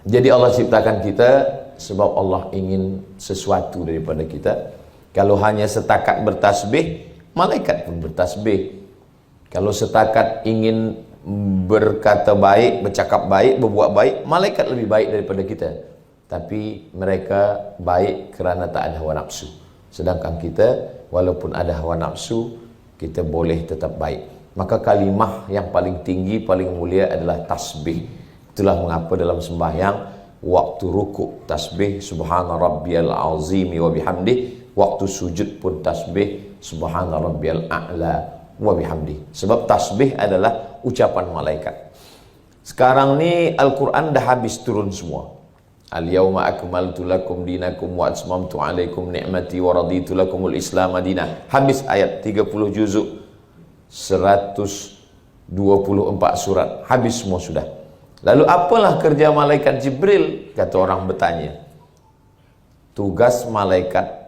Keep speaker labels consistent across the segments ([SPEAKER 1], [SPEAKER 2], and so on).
[SPEAKER 1] Jadi Allah ciptakan kita sebab Allah ingin sesuatu daripada kita. Kalau hanya setakat bertasbih, malaikat pun bertasbih. Kalau setakat ingin berkata baik, bercakap baik, berbuat baik, malaikat lebih baik daripada kita. Tapi mereka baik kerana tak ada hawa nafsu. Sedangkan kita, walaupun ada hawa nafsu, kita boleh tetap baik. Maka kalimah yang paling tinggi, paling mulia adalah tasbih. Itulah mengapa dalam sembahyang, waktu rukuk tasbih, subhana rabbiyal azimi wa bihamdih. Waktu sujud pun tasbih, subhana rabbiyal a'la wa bihamdih. Sebab tasbih adalah ucapan malaikat. Sekarang ni Al-Quran dah habis turun semua. Al-yawma akmaltu lakum dinakum wa atmamtu alaikum ni'mati wa raditu lakumul islam madinah. Habis ayat 30 juzuk, 124 surat, habis semua sudah. Lalu apalah kerja malaikat Jibril? Kata orang bertanya. Tugas malaikat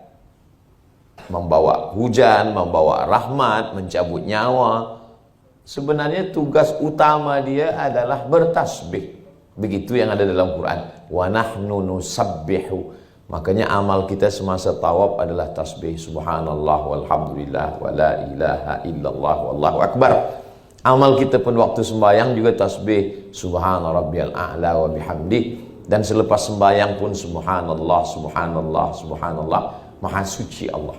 [SPEAKER 1] membawa hujan, membawa rahmat, mencabut nyawa. Sebenarnya tugas utama dia adalah bertasbih. Begitu yang ada dalam Quran. Wa nahnu nusabbihu. Makanya amal kita semasa tawaf adalah tasbih. Subhanallah walhamdulillah wa la ilaha illallah wallahu akbar. Amal kita pun waktu sembahyang juga tasbih. Subhana rabbiyal a'la wa bihamdi. Dan selepas sembahyang pun subhanallah, subhanallah, subhanallah. Maha suci Allah.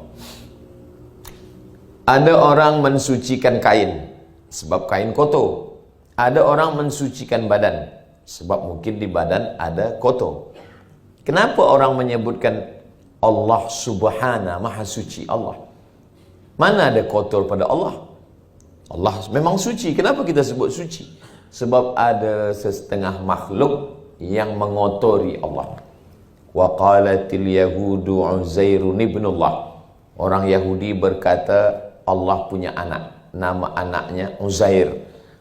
[SPEAKER 1] Ada orang mensucikan kain sebab kain kotor. Ada orang mensucikan badan sebab mungkin di badan ada kotor. Kenapa orang menyebutkan Allah subhana, maha suci Allah? Mana ada kotor pada Allah? Allah memang suci. Kenapa kita sebut suci? Sebab ada setengah makhluk yang mengotori Allah. Wa qalatil yahudu Uzairun ibnullah. Orang Yahudi berkata Allah punya anak, nama anaknya Uzair.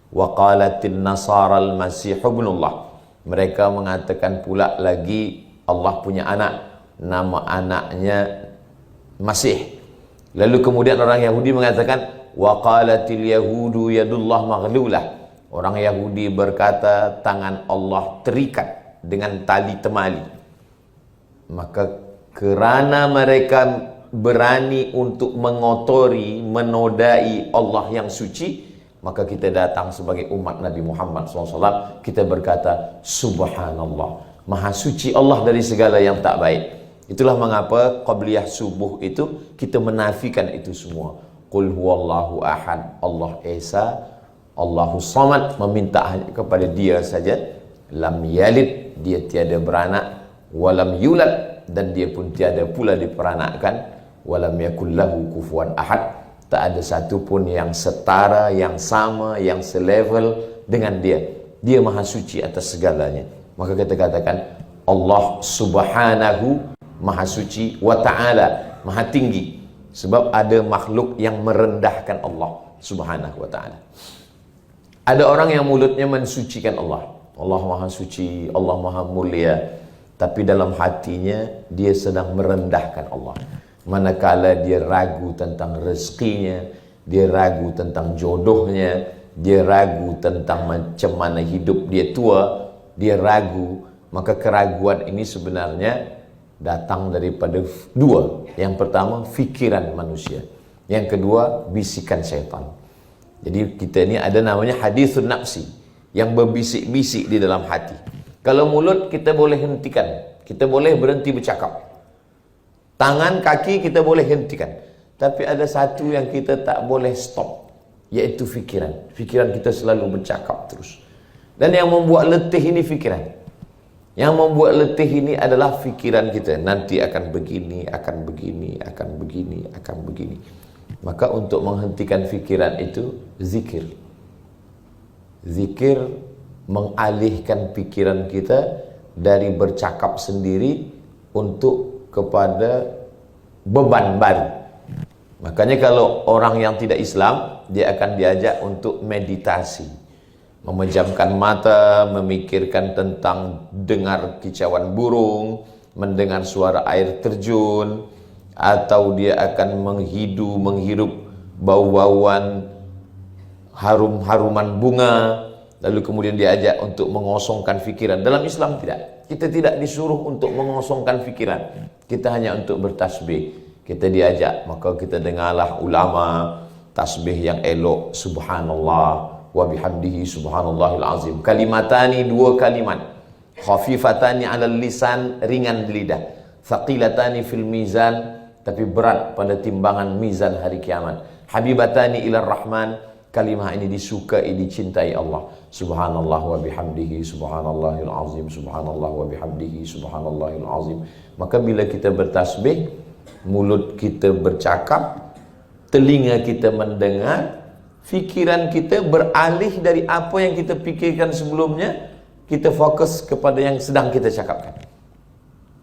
[SPEAKER 1] Wa qalatil nasara al-masih ibnullah. Mereka mengatakan pula lagi Allah punya anak, nama anaknya Masih. Lalu kemudian orang Yahudi mengatakan wa qalatil yahudu yadullah maghlulah. Orang Yahudi berkata tangan Allah terikat dengan tali temali. Maka kerana mereka berani untuk mengotori, menodai Allah yang suci, maka kita datang sebagai umat Nabi Muhammad SAW, kita berkata subhanallah, maha suci Allah dari segala yang tak baik. Itulah mengapa qabliyah subuh itu kita menafikan itu semua. Qul huwallahu ahad, Allah Esa, Allahu samad, meminta hanya kepada dia saja. Lam yalid, dia tiada beranak. Walam yulad, dan dia pun tiada pula diperanakkan. Walam yakul lahu kufuwan ahad, tak ada satu pun yang setara, yang sama, yang selevel dengan dia. Dia maha suci atas segalanya. Maka kita katakan Allah subhanahu, maha suci, wa ta'ala, maha tinggi. Sebab ada makhluk yang merendahkan Allah subhanahu wa ta'ala. Ada orang yang mulutnya mensucikan Allah. Allah maha suci, Allah maha mulia. Tapi dalam hatinya dia sedang merendahkan Allah. Manakala dia ragu tentang rezekinya, dia ragu tentang jodohnya, dia ragu tentang macam mana hidup dia tua, dia ragu. Maka keraguan ini sebenarnya datang daripada dua. Yang pertama, fikiran manusia. Yang kedua, bisikan syaitan. Jadi kita ini ada namanya hadithun nafsi, yang berbisik-bisik di dalam hati. Kalau mulut kita boleh hentikan, kita boleh berhenti bercakap. Tangan, kaki kita boleh hentikan. Tapi ada satu yang kita tak boleh stop, yaitu fikiran. Fikiran kita selalu bercakap terus. Dan yang membuat letih ini fikiran. Yang membuat letih ini adalah fikiran kita. Nanti akan begini, akan begini, akan begini, akan begini. Maka untuk menghentikan fikiran itu, zikir. Zikir mengalihkan pikiran kita dari bercakap sendiri untuk kepada beban baru. Makanya kalau orang yang tidak Islam, dia akan diajak untuk meditasi, memejamkan mata, memikirkan tentang dengar kicauan burung, mendengar suara air terjun, atau dia akan menghirup bau-bauan harum-haruman bunga. lalu kemudian diajak untuk mengosongkan fikiran. Dalam Islam tidak. Kita tidak disuruh untuk mengosongkan fikiran. Kita hanya untuk bertasbih. Kita diajak, maka kita dengarlah ulama tasbih yang elok, subhanallah wa bihamdihi subhanallahil azim. Kalimatani, dua kalimat. Khafifatani 'alal lisan, ringan di lidah. Thaqilatani fil mizan, tapi berat pada timbangan mizan hari kiamat. Habibatani ilar rahman, kalimah ini disukai, dicintai Allah. Subhanallah wa bihamdihi subhanallahil azim, subhanallah wa bihamdihi subhanallahil azim. Maka bila kita bertasbih, mulut kita bercakap, telinga kita mendengar, fikiran kita beralih dari apa yang kita fikirkan sebelumnya, kita fokus kepada yang sedang kita cakapkan.